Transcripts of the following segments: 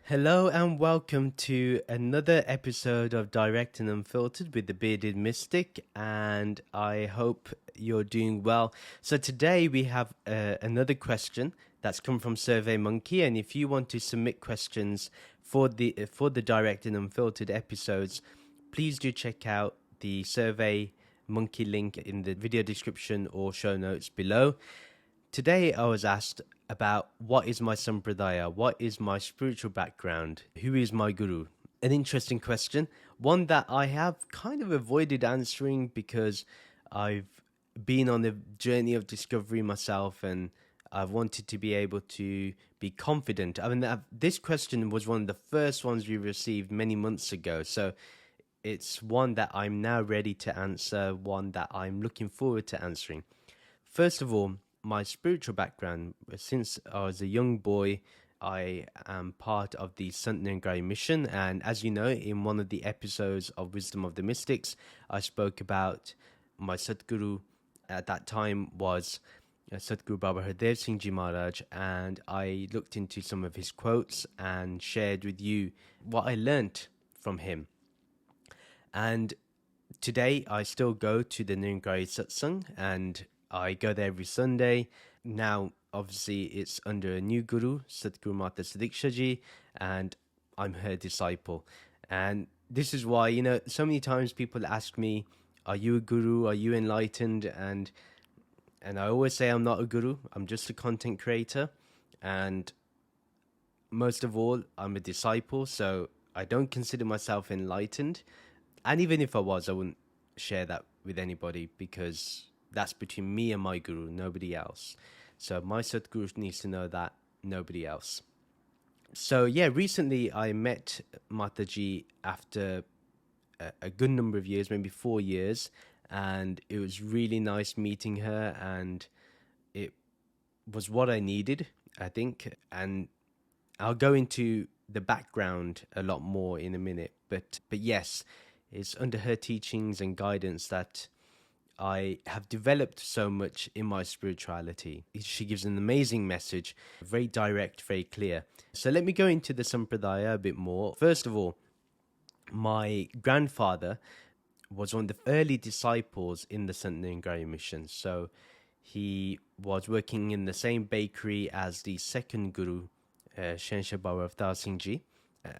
Hello and welcome to another episode of Direct and Unfiltered with the Bearded Mystic, and I hope you're doing well. So today we have another question that's come from SurveyMonkey, and if you want to submit questions for the Direct and Unfiltered episodes, please do check out the SurveyMonkey link in the video description or show notes below. Today I was asked about what is my sampradaya, what is my spiritual background, who is my guru. An interesting question, one that I have kind of avoided answering because I've been on a journey of discovery myself and I've wanted to be able to be confident. I mean, this question was one of the first ones we received many months ago, so it's one that I'm now ready to answer, one that I'm looking forward to answering. First of all, my spiritual background. Since I was a young boy, I am part of the Nirankari Mission, and as you know, in one of the episodes of Wisdom of the Mystics, I spoke about my Sadguru at that time was Sadguru Baba Hardev Singh Ji Maharaj, and I looked into some of his quotes and shared with you what I learnt from him. And today I still go to the Nirankari Satsang, and I go there every Sunday. Now, obviously, it's under a new guru, Sadhguru Mata Sadiksha Ji, and I'm her disciple. And this is why, so many times people ask me, are you a guru? Are you enlightened? And I always say I'm not a guru. I'm just a content creator. And most of all, I'm a disciple. So I don't consider myself enlightened. And even if I was, I wouldn't share that with anybody because that's between me and my guru, nobody else. So my Sadguru needs to know that, nobody else. So yeah, recently I met Mataji after a good number of years, maybe 4 years, and it was really nice meeting her, and it was what I needed, I think. And I'll go into the background a lot more in a minute, but yes, it's under her teachings and guidance that I have developed so much in my spirituality. She gives an amazing message, very direct, very clear. So let me go into the sampradaya a bit more. First of all, my grandfather was one of the early disciples in the Nirankari Mission. So he was working in the same bakery as the second guru, Shensha Baba Avtar Singh Ji.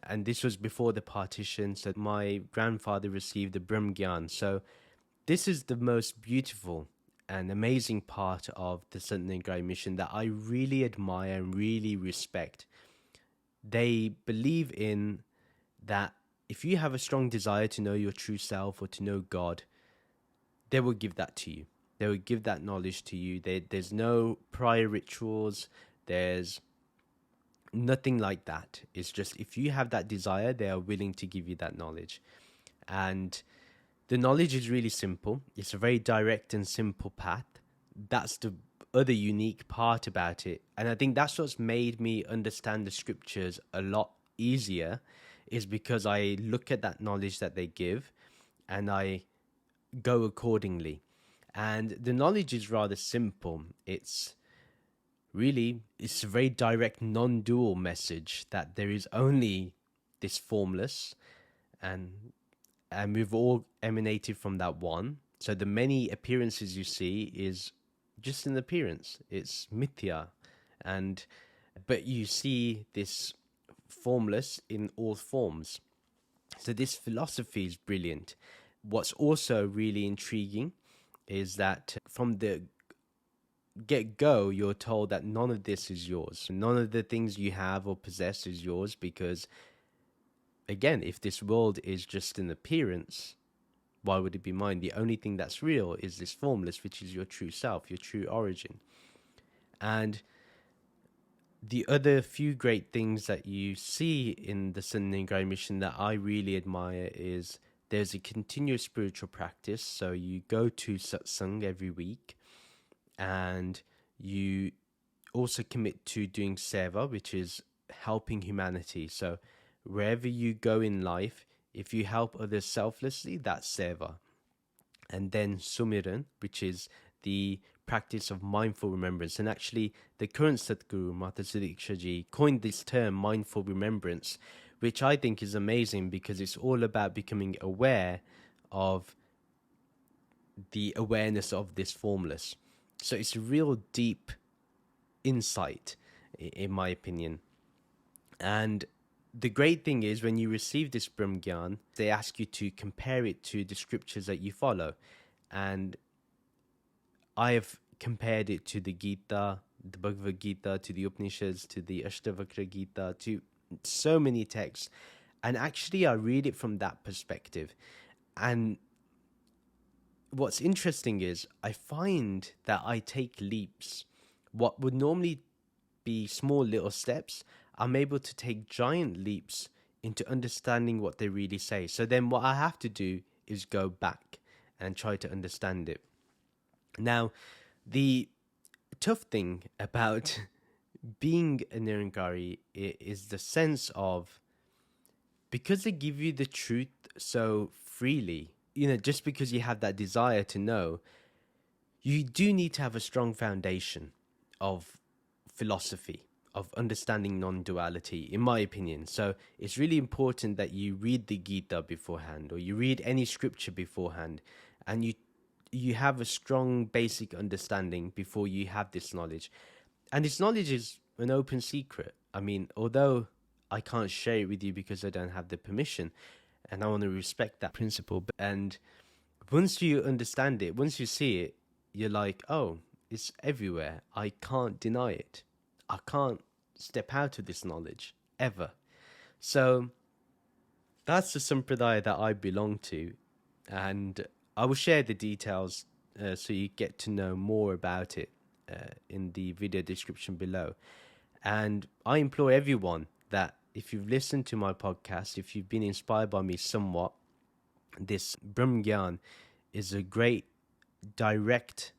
And this was before the partition. So my grandfather received the Brahm Gyan. So this is the most beautiful and amazing part of the Nirankari Mission that I really admire and really respect. They believe in that if you have a strong desire to know your true self or to know God, they will give that to you. They will give that knowledge to you. There's no prior rituals. There's nothing like that. It's just if you have that desire, they are willing to give you that knowledge. And the knowledge is really simple. It's a very direct and simple path. That's the other unique part about it. And I think that's what's made me understand the scriptures a lot easier, is because I look at that knowledge that they give and I go accordingly. And the knowledge is rather simple. It's a very direct, non-dual message that there is only this formless, and we've all emanated from that one. So the many appearances you see is just an appearance. It's mithya. But you see this formless in all forms. So this philosophy is brilliant. What's also really intriguing is that from the get-go, you're told that none of this is yours. None of the things you have or possess is yours because, again, if this world is just an appearance, why would it be mine? The only thing that's real is this formless, which is your true self, your true origin. And the other few great things that you see in the Nirankari Mission that I really admire is there's a continuous spiritual practice. So you go to satsang every week, and you also commit to doing seva, which is helping humanity. So wherever you go in life, if you help others selflessly, that's seva. And then sumiran, which is the practice of mindful remembrance. And actually, the current Sadhguru, Mata Sudiksha Ji, coined this term, mindful remembrance, which I think is amazing because it's all about becoming aware of the awareness of this formless. So it's a real deep insight, in my opinion. And the great thing is, when you receive this Brahm Gyan, they ask you to compare it to the scriptures that you follow. And I have compared it to the Gita, the Bhagavad Gita, to the Upanishads, to the Ashtavakra Gita, to so many texts. And actually, I read it from that perspective. And what's interesting is I find that I take leaps. What would normally be small little steps, I'm able to take giant leaps into understanding what they really say. So then what I have to do is go back and try to understand it. Now, the tough thing about being a Nirankari is the sense of, because they give you the truth so freely, just because you have that desire to know, you do need to have a strong foundation of philosophy, of understanding non-duality, in my opinion. So it's really important that you read the Gita beforehand, or you read any scripture beforehand, and you have a strong basic understanding before you have this knowledge. And this knowledge is an open secret. I mean, although I can't share it with you because I don't have the permission, and I want to respect that principle. And once you understand it, once you see it, you're like, oh, it's everywhere. I can't deny it. I can't step out of this knowledge, ever. So that's the sampradaya that I belong to. And I will share the details so you get to know more about it in the video description below. And I implore everyone that if you've listened to my podcast, if you've been inspired by me somewhat, this Brahm Gyan is a great direct,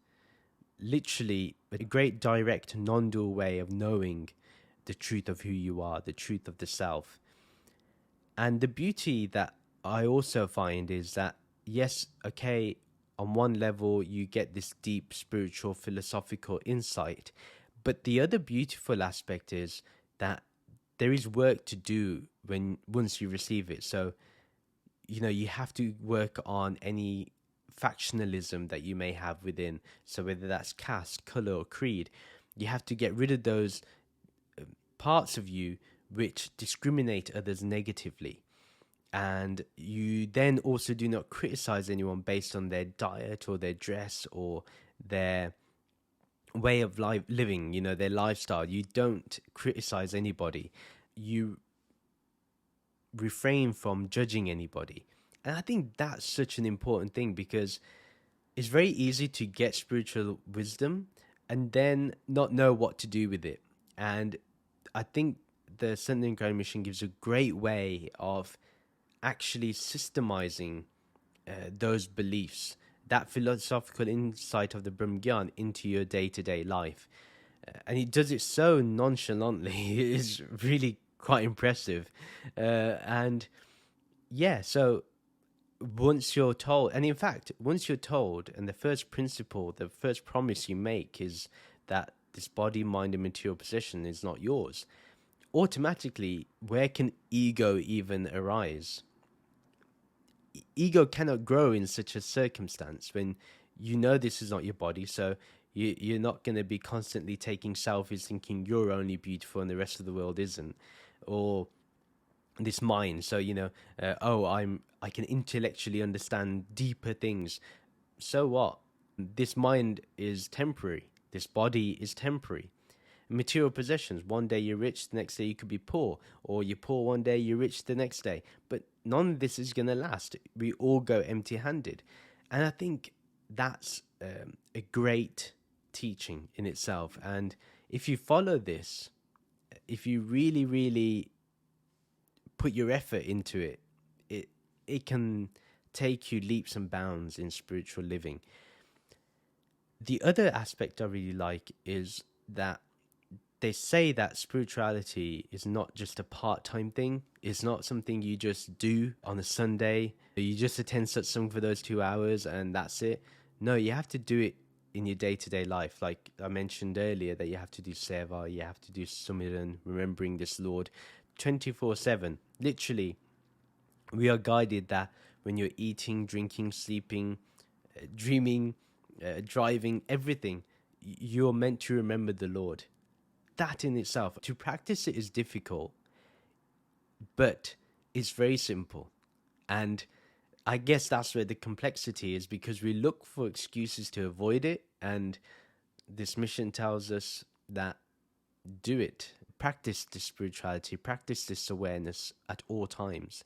literally a great direct non-dual way of knowing the truth of who you are, the truth of the self. And the beauty that I also find is that, yes, okay, on one level you get this deep spiritual philosophical insight, but the other beautiful aspect is that there is work to do once you receive it. So you have to work on any factionalism that you may have within. So whether that's caste, color, or creed, you have to get rid of those parts of you which discriminate others negatively. And you then also do not criticize anyone based on their diet or their dress or their way of living, their lifestyle. You don't criticize anybody. You refrain from judging anybody. And I think that's such an important thing, because it's very easy to get spiritual wisdom and then not know what to do with it. And I think the Nirankari Mission gives a great way of actually systemizing those beliefs, that philosophical insight of the Brahm Gyan into your day-to-day life. And he does it so nonchalantly. It is really quite impressive. And yeah, so once you're told, and in fact, once you're told, and the first principle, the first promise you make is that this body, mind, and material possession is not yours, automatically, where can ego even arise? Ego cannot grow in such a circumstance when this is not your body. So you're not going to be constantly taking selfies thinking you're only beautiful and the rest of the world isn't. Or this mind, so I can intellectually understand deeper things. So what? This mind is temporary. This body is temporary. Material possessions, one day you're rich, the next day you could be poor, or you're poor one day, you're rich the next day. But none of this is going to last. We all go empty-handed. And I think that's a great teaching in itself. And if you follow this, if you really, really put your effort into it, it can take you leaps and bounds in spiritual living. The other aspect I really like is that they say that spirituality is not just a part-time thing. It's not something you just do on a Sunday. You just attend satsang for those 2 hours and that's it. No, you have to do it in your day-to-day life. Like I mentioned earlier, that you have to do seva, you have to do sumiran, remembering this Lord 24/7. Literally, we are guided that when you're eating, drinking, sleeping, dreaming, driving, everything, you're meant to remember the Lord. That in itself, to practice it is difficult, but it's very simple. And I guess that's where the complexity is, because we look for excuses to avoid it. And this mission tells us that do it. Practice this spirituality, practice this awareness at all times.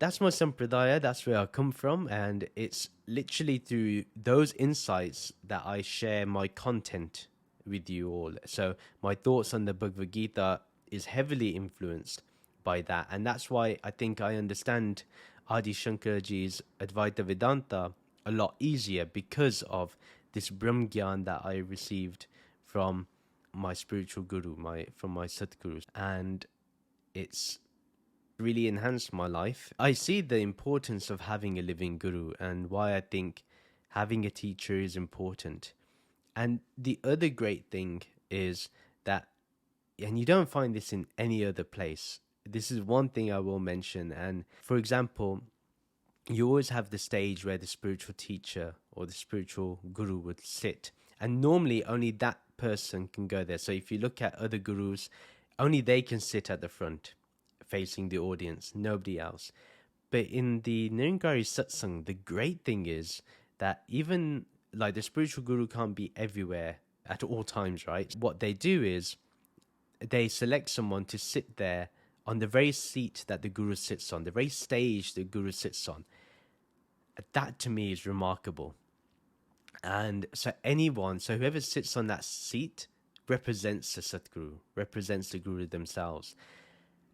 That's my sampradaya, that's where I come from. And it's literally through those insights that I share my content with you all. So my thoughts on the Bhagavad Gita is heavily influenced by that. And that's why I think I understand Adi Shankaraji's Advaita Vedanta a lot easier, because of this Brahm Gyan that I received from my spiritual guru, from my Satgurus. And it's really enhanced my life. I see the importance of having a living guru and why I think having a teacher is important. And the other great thing is that, and you don't find this in any other place, this is one thing I will mention. And for example, you always have the stage where the spiritual teacher or the spiritual guru would sit. And normally only that person can go there. So if you look at other gurus, only they can sit at the front facing the audience, nobody else. But in the Nirankari satsang, the great thing is that even like the spiritual guru can't be everywhere at all times, right? What they do is they select someone to sit there on the very seat that the guru sits on, the very stage the guru sits on. That to me is remarkable. And so whoever sits on that seat represents the Satguru, represents the guru themselves.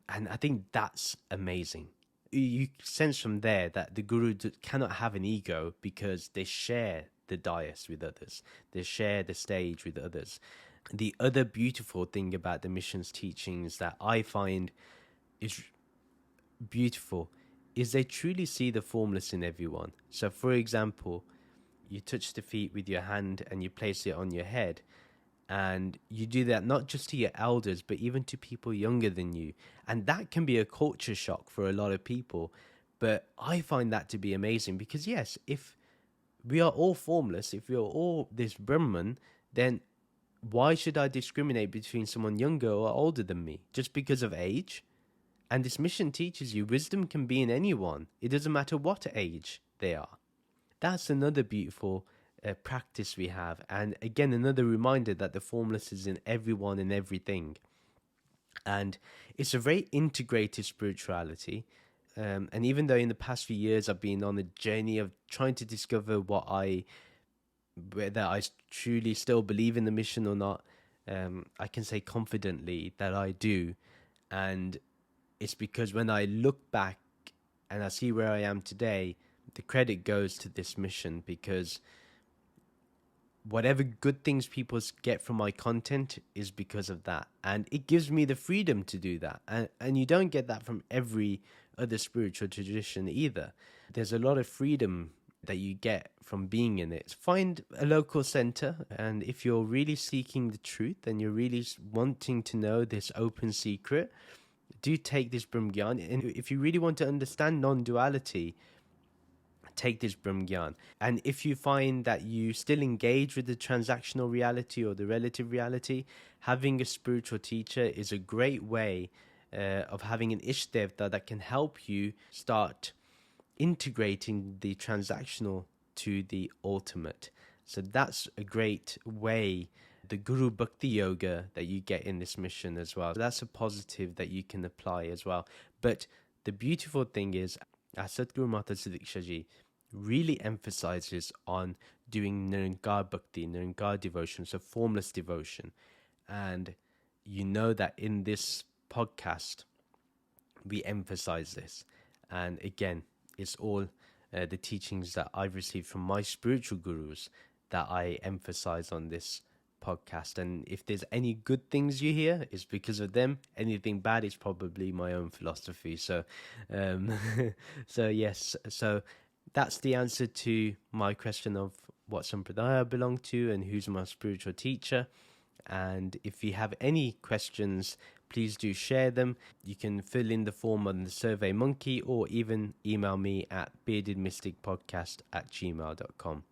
And I think that's amazing. You sense from there that the guru cannot have an ego, because they share the dais with others. They share the stage with others. The other beautiful thing about the mission's teachings that I find is beautiful is they truly see the formless in everyone. So for example, you touch the feet with your hand and you place it on your head, and you do that not just to your elders but even to people younger than you. And that can be a culture shock for a lot of people, but I find that to be amazing, because yes, if we are all formless, if we are all this Brahman, then why should I discriminate between someone younger or older than me just because of age? And this mission teaches you wisdom can be in anyone. It doesn't matter what age they are. That's another beautiful practice we have. And again, another reminder that the formless is in everyone and everything. And it's a very integrated spirituality. And even though in the past few years I've been on a journey of trying to discover whether I truly still believe in the mission or not, I can say confidently that I do. And it's because when I look back and I see where I am today, the credit goes to this mission, because whatever good things people get from my content is because of that. And it gives me the freedom to do that. And you don't get that from every other spiritual tradition either. There's a lot of freedom that you get from being in it. Find a local center, and if you're really seeking the truth and you're really wanting to know this open secret, do take this Brahm Gyan. And if you really want to understand non-duality, take this Brahm Gyan. And if you find that you still engage with the transactional reality or the relative reality, having a spiritual teacher is a great way of having an Ishtevta that can help you start integrating the transactional to the ultimate. So that's a great way. The Guru Bhakti Yoga that you get in this mission as well, that's a positive that you can apply as well. But the beautiful thing is, Satguru Mata Sidikshaji really emphasizes on doing Nirankar Bhakti, Nirankar devotion, so formless devotion. And you know that in this podcast, we emphasize this. And again, it's all the teachings that I've received from my spiritual gurus that I emphasize on this podcast. And if there's any good things you hear, it's because of them. Anything bad is probably my own philosophy. So so yes, so that's the answer to my question of what sampradaya I belong to and who's my spiritual teacher. And if you have any questions, please do share them. You can fill in the form on the Survey Monkey or even email me at beardedmysticpodcast@gmail.com.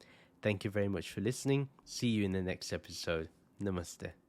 Thank you very much for listening. See you in the next episode. Namaste.